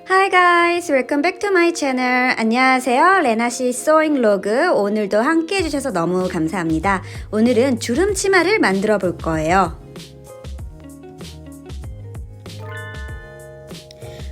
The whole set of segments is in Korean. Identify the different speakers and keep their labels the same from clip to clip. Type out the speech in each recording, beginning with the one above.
Speaker 1: Hi guys, welcome back to my channel. 안녕하세요, 레나씨 소잉 로그. 오늘도 함께 해주셔서 너무 감사합니다. 오늘은 주름 치마를 만들어 볼 거예요.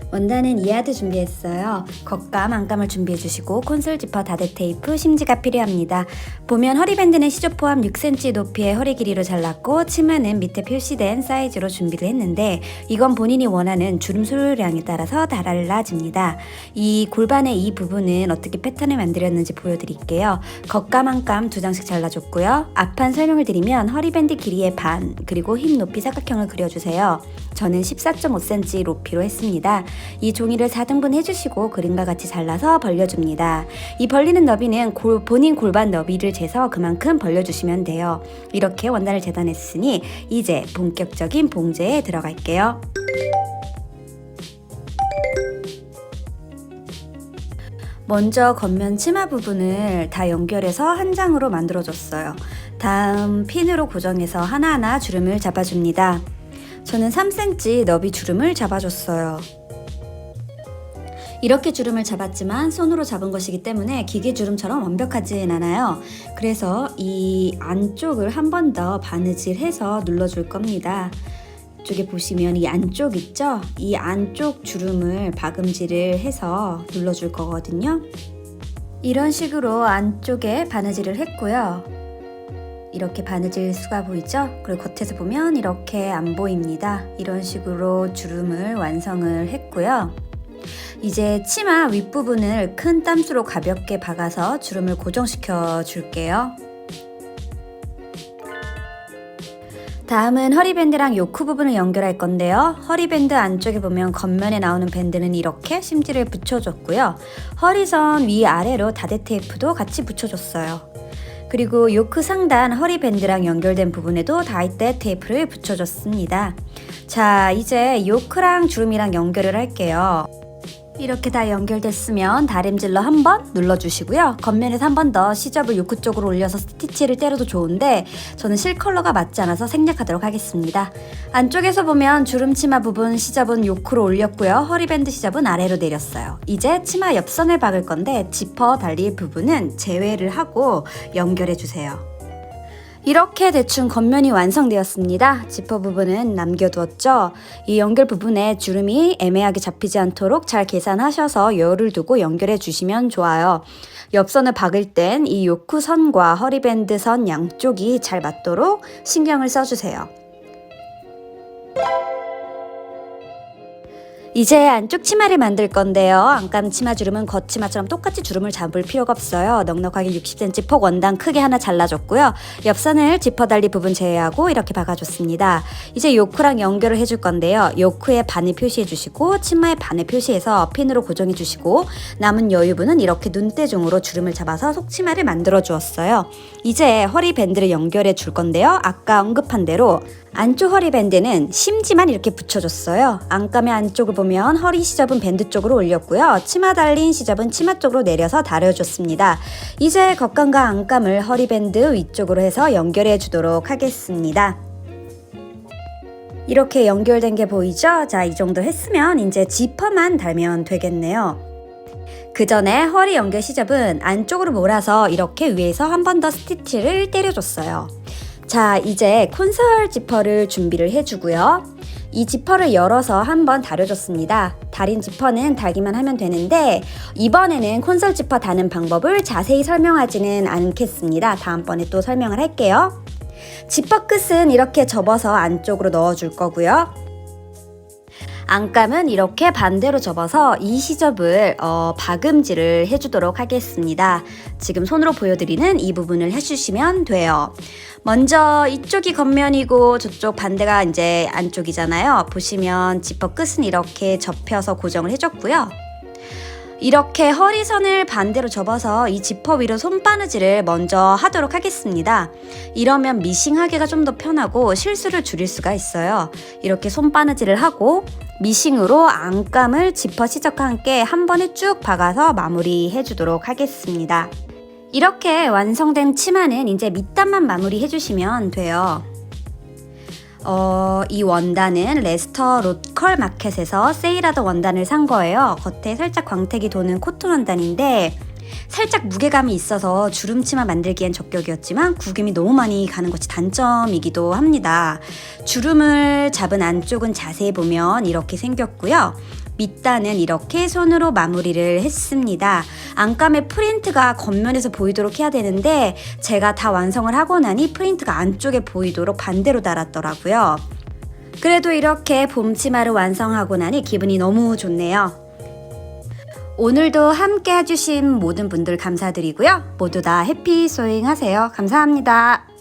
Speaker 1: 원단은 이하드 준비했어요. 겉감, 안감을 준비해 주시고 콘솔 지퍼, 다대 테이프, 심지가 필요합니다. 보면 허리밴드는 시접 포함 6cm 높이의 허리 길이로 잘랐고 치마는 밑에 표시된 사이즈로 준비를 했는데 이건 본인이 원하는 주름 소요량에 따라서 달라집니다. 이 골반의 이 부분은 어떻게 패턴을 만들었는지 보여드릴게요. 겉감, 안감 2장씩 잘라줬고요. 앞판 설명을 드리면 허리밴드 길이의 반, 그리고 힙 높이 사각형을 그려주세요. 저는 14.5cm 높이로 했습니다. 이 종이를 4등분 해주시고 그림과 같이 잘라서 벌려줍니다. 이 벌리는 너비는 본인 골반 너비를 재서 그만큼 벌려주시면 돼요. 이렇게 원단을 재단했으니 이제 본격적인 봉제에 들어갈게요. 먼저 겉면 치마 부분을 다 연결해서 한 장으로 만들어줬어요. 다음 핀으로 고정해서 하나하나 주름을 잡아줍니다. 저는 3cm 너비 주름을 잡아줬어요. 이렇게 주름을 잡았지만 손으로 잡은 것이기 때문에 기계 주름처럼 완벽하진 않아요. 그래서 이 안쪽을 한 번 더 바느질해서 눌러줄 겁니다. 이쪽에 보시면 이 안쪽 있죠? 이 안쪽 주름을 박음질을 해서 눌러줄 거거든요. 이런 식으로 안쪽에 바느질을 했고요. 이렇게 바느질 수가 보이죠? 그리고 겉에서 보면 이렇게 안 보입니다. 이런 식으로 주름을 완성을 했고요. 이제 치마 윗부분을 큰 땀수로 가볍게 박아서 주름을 고정시켜 줄게요. 다음은 허리밴드랑 요크 부분을 연결할 건데요. 허리밴드 안쪽에 보면 겉면에 나오는 밴드는 이렇게 심지를 붙여줬고요. 허리선 위아래로 다대 테이프도 같이 붙여줬어요. 그리고 요크 상단 허리밴드랑 연결된 부분에도 다이대 테이프를 붙여줬습니다. 자, 이제 요크랑 주름이랑 연결을 할게요. 이렇게 다 연결됐으면 다림질로 한번 눌러주시고요. 겉면에서 한 번 더 시접을 요크 쪽으로 올려서 스티치를 때려도 좋은데 저는 실 컬러가 맞지 않아서 생략하도록 하겠습니다. 안쪽에서 보면 주름 치마 부분 시접은 요크로 올렸고요. 허리밴드 시접은 아래로 내렸어요. 이제 치마 옆선을 박을 건데 지퍼 달릴 부분은 제외를 하고 연결해주세요. 이렇게 대충 겉면이 완성되었습니다. 지퍼 부분은 남겨두었죠. 이 연결 부분에 주름이 애매하게 잡히지 않도록 잘 계산하셔서 여유를 두고 연결해 주시면 좋아요. 옆선을 박을 땐 이 요크 선과 허리밴드 선 양쪽이 잘 맞도록 신경을 써주세요. 이제 안쪽 치마를 만들 건데요. 안감 치마 주름은 겉치마처럼 똑같이 주름을 잡을 필요가 없어요. 넉넉하게 60cm 폭 원단 크게 하나 잘라줬고요. 옆선을 지퍼 달리 부분 제외하고 이렇게 박아줬습니다. 이제 요크랑 연결을 해줄 건데요. 요크의 반을 표시해 주시고 치마의 반을 표시해서 핀으로 고정해 주시고 남은 여유분은 이렇게 눈대중으로 주름을 잡아서 속치마를 만들어 주었어요. 이제 허리 밴드를 연결해 줄 건데요. 아까 언급한 대로 안쪽 허리밴드는 심지만 이렇게 붙여줬어요. 안감의 안쪽을 보면 허리 시접은 밴드 쪽으로 올렸고요. 치마 달린 시접은 치마 쪽으로 내려서 다려줬습니다. 이제 겉감과 안감을 허리밴드 위쪽으로 해서 연결해 주도록 하겠습니다. 이렇게 연결된 게 보이죠? 자, 이 정도 했으면 이제 지퍼만 달면 되겠네요. 그 전에 허리 연결 시접은 안쪽으로 몰아서 이렇게 위에서 한 번 더 스티치를 때려줬어요. 자, 이제 콘솔 지퍼를 준비를 해주고요. 이 지퍼를 열어서 한번 다려줬습니다. 달인 지퍼는 달기만 하면 되는데 이번에는 콘솔 지퍼 다는 방법을 자세히 설명하지는 않겠습니다. 다음번에 또 설명을 할게요. 지퍼 끝은 이렇게 접어서 안쪽으로 넣어줄 거고요. 안감은 이렇게 반대로 접어서 이 시접을 박음질을 해주도록 하겠습니다. 지금 손으로 보여드리는 이 부분을 해주시면 돼요. 먼저 이쪽이 겉면이고 저쪽 반대가 이제 안쪽이잖아요. 보시면 지퍼 끝은 이렇게 접혀서 고정을 해줬고요. 이렇게 허리선을 반대로 접어서 이 지퍼 위로 손바느질을 먼저 하도록 하겠습니다. 이러면 미싱하기가 좀 더 편하고 실수를 줄일 수가 있어요. 이렇게 손바느질을 하고 미싱으로 안감을 지퍼 시접과 함께 한 번에 쭉 박아서 마무리해 주도록 하겠습니다. 이렇게 완성된 치마는 이제 밑단만 마무리해 주시면 돼요. 이 원단은 레스터 로컬 마켓에서 세일하던 원단을 산 거예요. 겉에 살짝 광택이 도는 코튼 원단인데 살짝 무게감이 있어서 주름치마 만들기엔 적격이었지만 구김이 너무 많이 가는 것이 단점이기도 합니다. 주름을 잡은 안쪽은 자세히 보면 이렇게 생겼고요. 밑단은 이렇게 손으로 마무리를 했습니다. 안감의 프린트가 겉면에서 보이도록 해야 되는데 제가 다 완성을 하고 나니 프린트가 안쪽에 보이도록 반대로 달았더라고요. 그래도 이렇게 봄치마를 완성하고 나니 기분이 너무 좋네요. 오늘도 함께 해주신 모든 분들 감사드리고요. 모두 다 해피 소잉 하세요. 감사합니다.